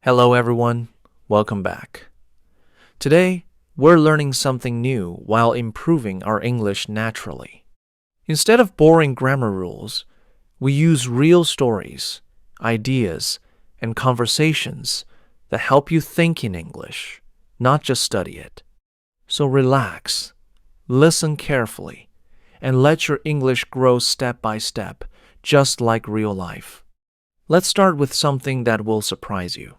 Hello everyone, welcome back. Today, we're learning something new while improving our English naturally. Instead of boring grammar rules, we use real stories, ideas, and conversations that help you think in English, not just study it. So relax, listen carefully, and let your English grow step by step, just like real life. Let's start with something that will surprise you.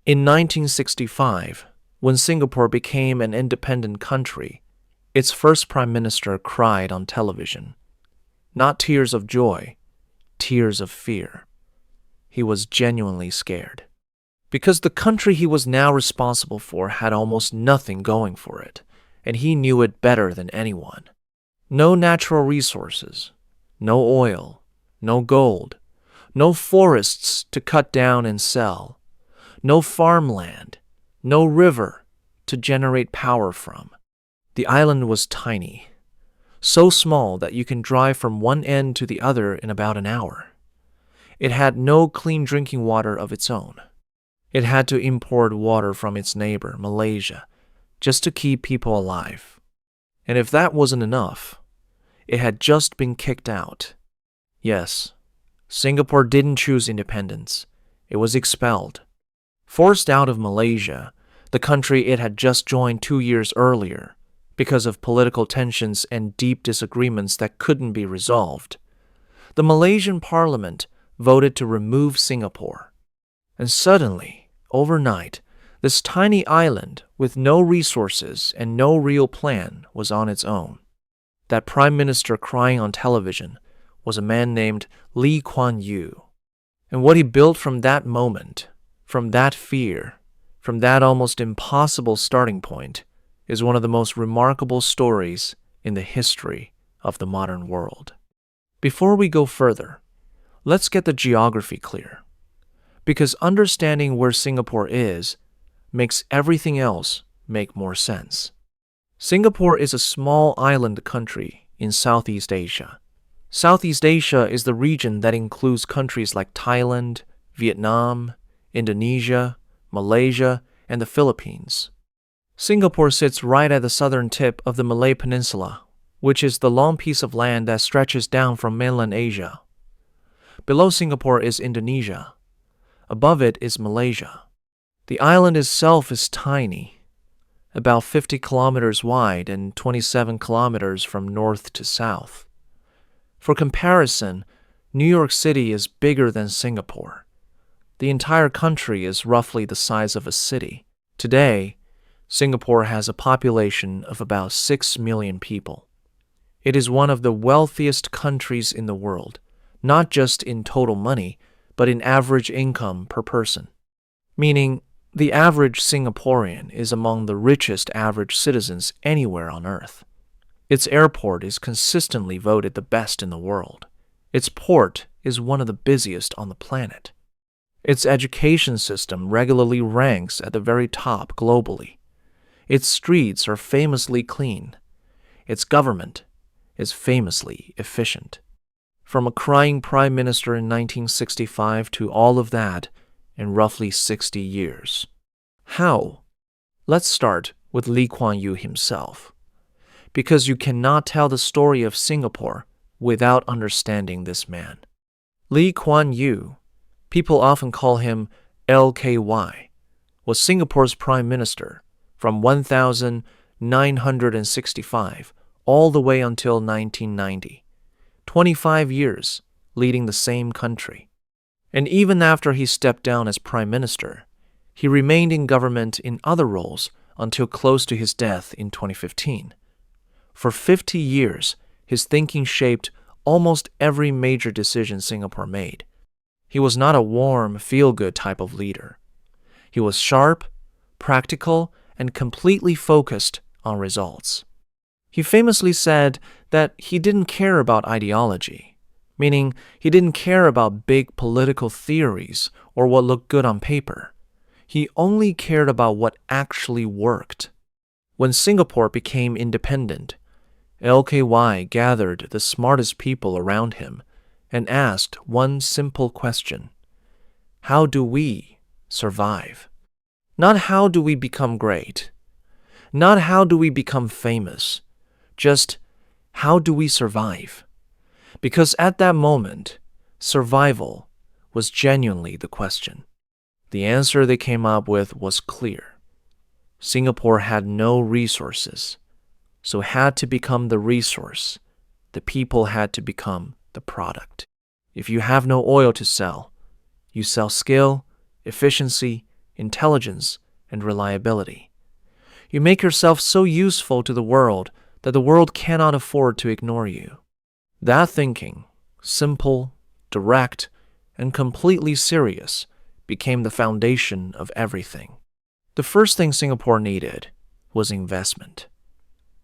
In 1965, when Singapore became an independent country, its first prime minister cried on television. Not tears of joy, tears of fear. He was genuinely scared. Because the country he was now responsible for had almost nothing going for it, and he knew it better than anyone. No natural resources, no oil, no gold, no forests to cut down and sell. No farmland, no river to generate power from. The island was tiny, so small that you can drive from one end to the other in about an hour. It had no clean drinking water of its own. It had to import water from its neighbor, Malaysia, just to keep people alive. And if that wasn't enough, it had just been kicked out. Yes, Singapore didn't choose independence. It was expelled. Forced out of Malaysia, the country it had just joined 2 years earlier, because of political tensions and deep disagreements that couldn't be resolved. The Malaysian parliament voted to remove Singapore. And suddenly, overnight, this tiny island with no resources and no real plan was on its own. That prime minister crying on television was a man named Lee Kuan Yew. And what he built from that moment, from that fear, from that almost impossible starting point, is one of the most remarkable stories in the history of the modern world. Before we go further, let's get the geography clear, because understanding where Singapore is makes everything else make more sense. Singapore is a small island country in Southeast Asia. Southeast Asia is the region that includes countries like Thailand, Vietnam, Indonesia, Malaysia, and the Philippines. Singapore sits right at the southern tip of the Malay Peninsula, which is the long piece of land that stretches down from mainland Asia. Below Singapore is Indonesia. Above it is Malaysia. The island itself is tiny, about 50 kilometers wide and 27 kilometers from north to south. For comparison, New York City is bigger than Singapore. The entire country is roughly the size of a city. Today, Singapore has a population of about 6 million people. It is one of the wealthiest countries in the world, not just in total money, but in average income per person. Meaning, the average Singaporean is among the richest average citizens anywhere on earth. Its airport is consistently voted the best in the world. Its port is one of the busiest on the planet. Its education system regularly ranks at the very top globally. Its streets are famously clean. Its government is famously efficient. From a crying prime minister in 1965 to all of that in roughly 60 years. How? Let's start with Lee Kuan Yew himself, because you cannot tell the story of Singapore without understanding this man. Lee Kuan Yew, people often call him LKY, was Singapore's prime minister from 1965 all the way until 1990, 25 years leading the same country. And even after he stepped down as prime minister, he remained in government in other roles until close to his death in 2015. For 50 years, his thinking shaped almost every major decision Singapore made. He was not a warm, feel-good type of leader. He was sharp, practical, and completely focused on results. He famously said that he didn't care about ideology, meaning he didn't care about big political theories or what looked good on paper. He only cared about what actually worked. When Singapore became independent, LKY gathered the smartest people around him and asked one simple question: how do we, survive. Not how do we become great, not how do we become famous, just how do we survive? Because at that moment, survival was genuinely the question. The answer they came up with was clear. Singapore had no resources, so had to become the resource. The people had to become the product. If you have no oil to sell, you sell skill, efficiency, intelligence, and reliability. You make yourself so useful to the world that the world cannot afford to ignore you. That thinking, simple, direct, and completely serious, became the foundation of everything. The first thing Singapore needed was investment.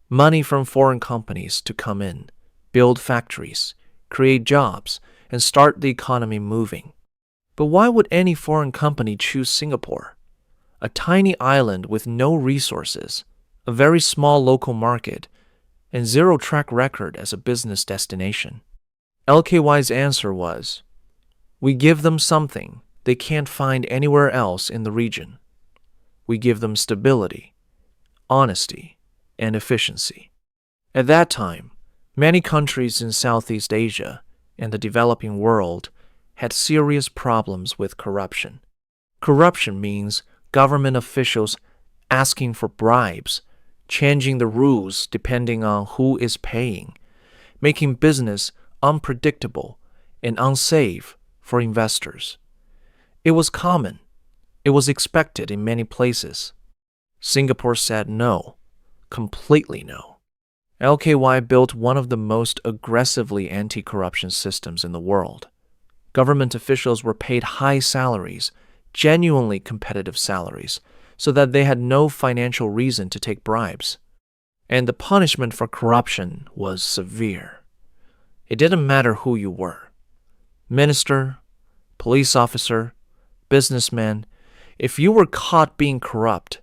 Money from foreign companies to come in, build factories, create jobs, and start the economy moving. But why would any foreign company choose Singapore? A tiny island with no resources, a very small local market, and zero track record as a business destination. LKY's answer was, we give them something they can't find anywhere else in the region. We give them stability, honesty, and efficiency. At that time, many countries in Southeast Asia and the developing world had serious problems with corruption. Corruption means government officials asking for bribes, changing the rules depending on who is paying, making business unpredictable and unsafe for investors. It was common. It was expected in many places. Singapore said no, completely no. LKY built one of the most aggressively anti-corruption systems in the world. Government officials were paid high salaries, genuinely competitive salaries, so that they had no financial reason to take bribes. And the punishment for corruption was severe. It didn't matter who you were. Minister, police officer, businessman, if you were caught being corrupt,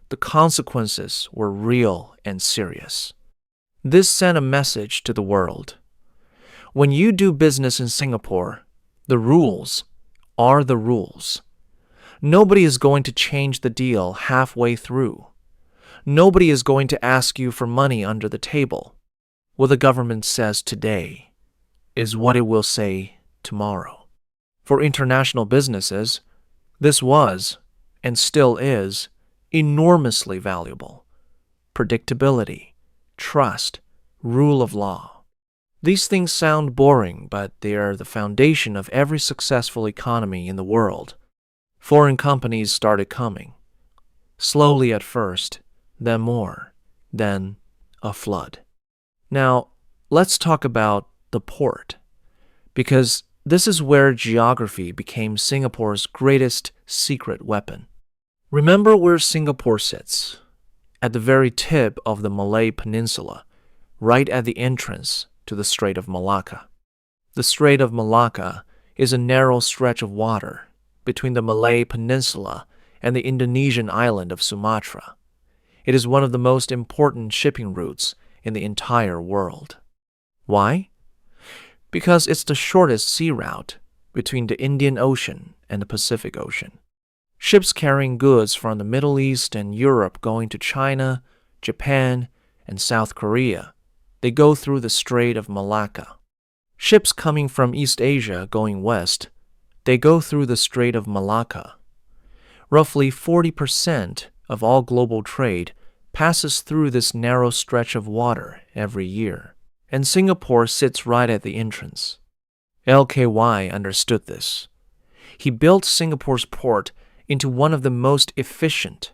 the consequences were real and serious. This sent a message to the world. When you do business in Singapore, the rules are the rules. Nobody is going to change the deal halfway through. Nobody is going to ask you for money under the table. What the government says today is what it will say tomorrow. For international businesses, this was, and still is, enormously valuable. Predictability, trust, rule of law. These things sound boring, but they are the foundation of every successful economy in the world. Foreign companies started coming. Slowly at first, then more, then a flood. Now, let's talk about the port, because this is where geography became Singapore's greatest secret weapon. Remember where Singapore sits? At the very tip of the Malay Peninsula, right at the entrance to the Strait of Malacca. The Strait of Malacca is a narrow stretch of water between the Malay Peninsula and the Indonesian island of Sumatra. It is one of the most important shipping routes in the entire world. Why? Because it's the shortest sea route between the Indian Ocean and the Pacific Ocean. Ships carrying goods from the Middle East and Europe going to China, Japan, and South Korea, they go through the Strait of Malacca. Ships coming from East Asia going west, they go through the Strait of Malacca. Roughly 40% of all global trade passes through this narrow stretch of water every year, and Singapore sits right at the entrance. LKY understood this. He built Singapore's port into one of the most efficient,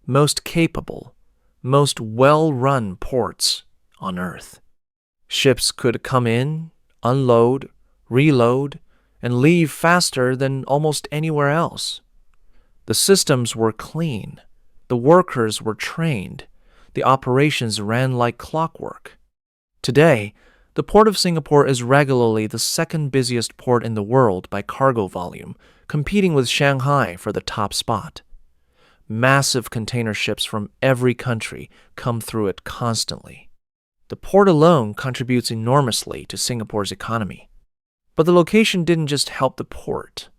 most capable, most well-run ports on Earth. Ships could come in, unload, reload, and leave faster than almost anywhere else. The systems were clean, the workers were trained, the operations ran like clockwork. Today, the Port of Singapore is regularly the second busiest port in the world by cargo volume, competing with Shanghai for the top spot. Massive container ships from every country come through it constantly. The port alone contributes enormously to Singapore's economy. But the location didn't just help the port.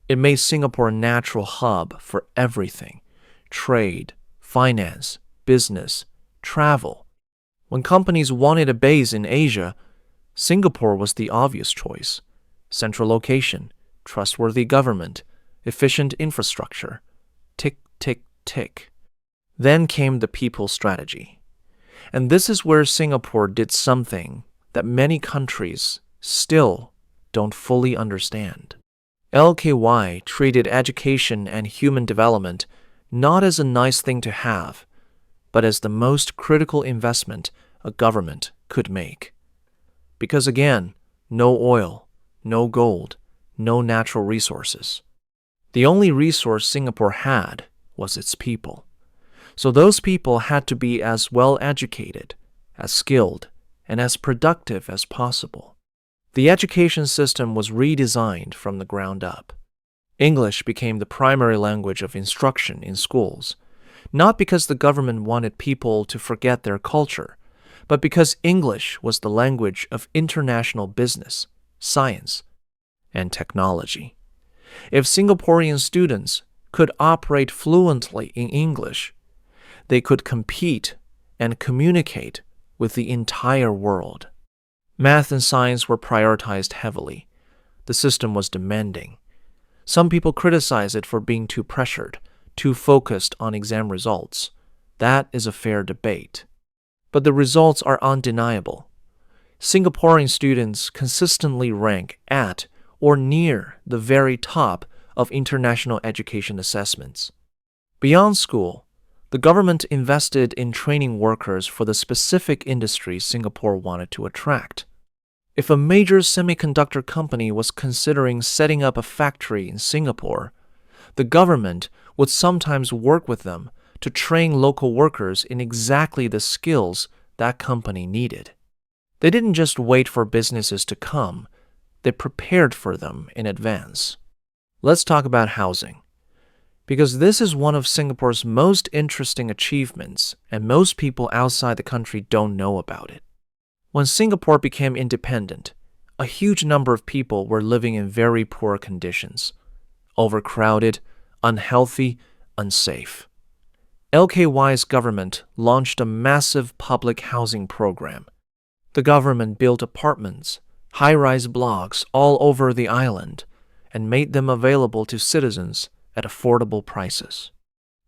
It made Singapore a natural hub for everything: trade, finance, business, travel. When companies wanted a base in Asia, Singapore was the obvious choice. Central location, trustworthy government, efficient infrastructure. Tick, tick, tick. Then came the people strategy. And this is where Singapore did something that many countries still don't fully understand. LKY treated education and human development not as a nice thing to have, but as the most critical investment a government could make. Because again, no oil, no gold, no natural resources. The only resource Singapore had was its people. So those people had to be as well educated, as skilled, and as productive as possible. The education system was redesigned from the ground up. English became the primary language of instruction in schools, not because the government wanted people to forget their culture, but because English was the language of international business, science, and technology. If Singaporean students could operate fluently in English, they could compete and communicate with the entire world. Math and science were prioritized heavily. The system was demanding. Some people criticize it for being too pressured, too focused on exam results. That is a fair debate. But the results are undeniable. Singaporean students consistently rank at or near the very top of international education assessments. Beyond school, the government invested in training workers for the specific industries Singapore wanted to attract. If a major semiconductor company was considering setting up a factory in Singapore, the government would sometimes work with them to train local workers in exactly the skills that company needed. They didn't just wait for businesses to come, they prepared for them in advance. Let's talk about housing, because this is one of Singapore's most interesting achievements, and most people outside the country don't know about it. When Singapore became independent, a huge number of people were living in very poor conditions: overcrowded, unhealthy, unsafe. LKY's government launched a massive public housing program. The government built apartments, high-rise blocks all over the island, and made them available to citizens at affordable prices.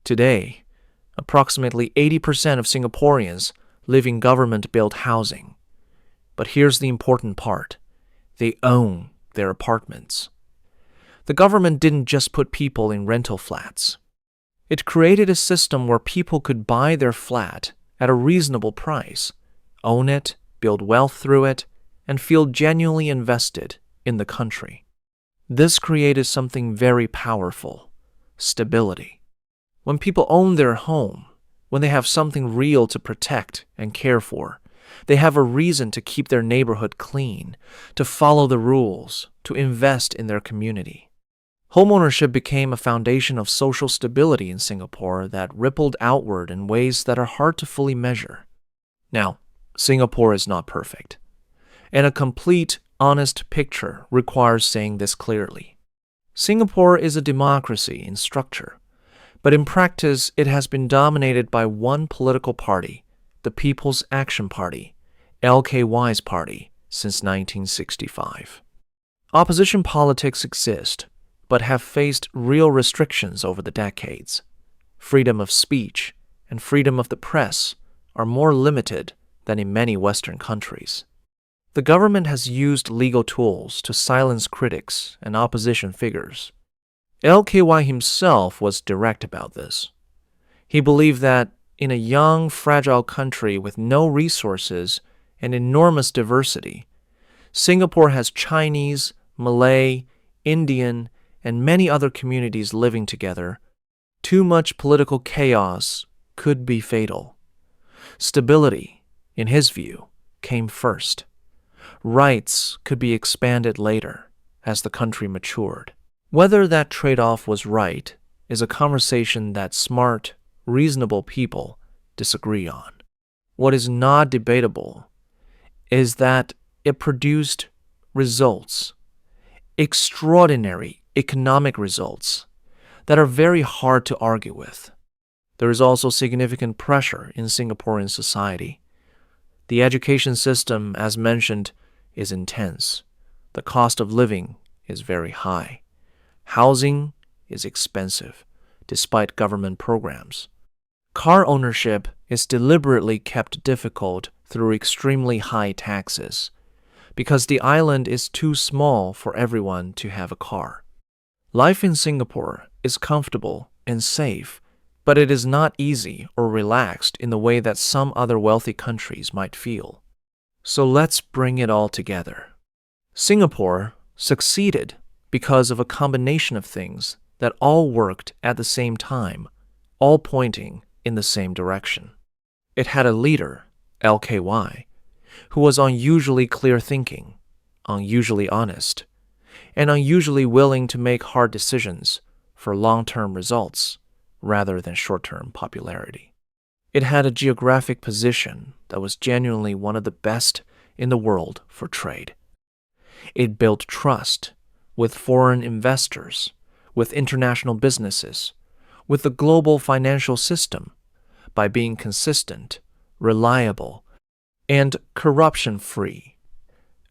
Today, approximately 80% of Singaporeans live in government-built housing. But here's the important part: they own their apartments. The government didn't just put people in rental flats. It created a system where people could buy their flat at a reasonable price, own it, build wealth through it, and feel genuinely invested in the country. This created something very powerful: stability. When people own their home, when they have something real to protect and care for, they have a reason to keep their neighborhood clean, to follow the rules, to invest in their community. Homeownership became a foundation of social stability in Singapore that rippled outward in ways that are hard to fully measure. Now, Singapore is not perfect, and a complete, honest picture requires saying this clearly. Singapore is a democracy in structure, but in practice it has been dominated by one political party, the People's Action Party, LKY's party, since 1965. Opposition politics exist, but have faced real restrictions over the decades. Freedom of speech and freedom of the press are more limited than in many Western countries. The government has used legal tools to silence critics and opposition figures. LKY himself was direct about this. He believed that in a young, fragile country with no resources and enormous diversity, Singapore has Chinese, Malay, Indian, and many other communities living together. Too much political chaos could be fatal. Stability, in his view, came first. Rights could be expanded later as the country matured. Whether that trade-off was right is a conversation that smart, reasonable people disagree on. What is not debatable is that it produced results, extraordinary, economic results that are very hard to argue with. There is also significant pressure in Singaporean society. The education system, as mentioned, is intense. The cost of living is very high. Housing is expensive, despite government programs. Car ownership is deliberately kept difficult through extremely high taxes, because the island is too small for everyone to have a car. Life in Singapore is comfortable and safe, but it is not easy or relaxed in the way that some other wealthy countries might feel. So let's bring it all together. Singapore succeeded because of a combination of things that all worked at the same time, all pointing in the same direction. It had a leader, LKY, who was unusually clear-thinking, unusually honest, and unusually willing to make hard decisions for long-term results rather than short-term popularity. It had a geographic position that was genuinely one of the best in the world for trade. It built trust with foreign investors, with international businesses, with the global financial system by being consistent, reliable, and corruption-free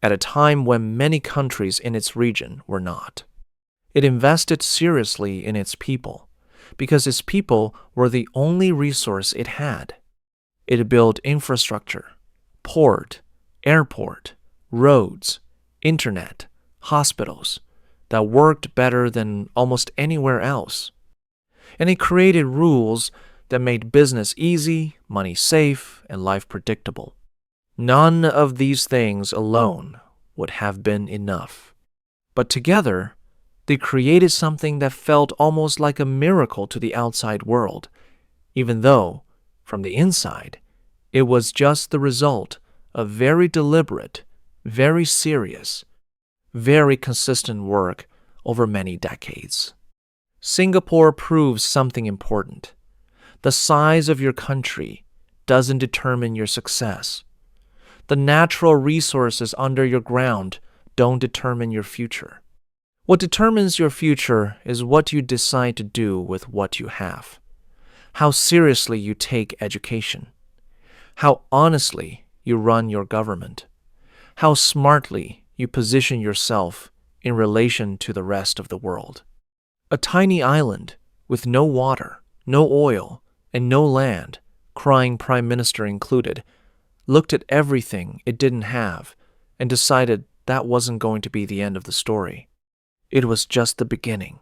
at a time when many countries in its region were not. It invested seriously in its people because its people were the only resource it had. It built infrastructure, port, airport, roads, internet, hospitals that worked better than almost anywhere else. And it created rules that made business easy, money safe, and life predictable. None of these things alone would have been enough. But together, they created something that felt almost like a miracle to the outside world, even though, from the inside, it was just the result of very deliberate, very serious, very consistent work over many decades. Singapore proves something important. The size of your country doesn't determine your success. The natural resources under your ground don't determine your future. What determines your future is what you decide to do with what you have, how seriously you take education, how honestly you run your government, how smartly you position yourself in relation to the rest of the world. A tiny island with no water, no oil, and no land, crying prime minister included, looked at everything it didn't have and decided that wasn't going to be the end of the story. It was just the beginning.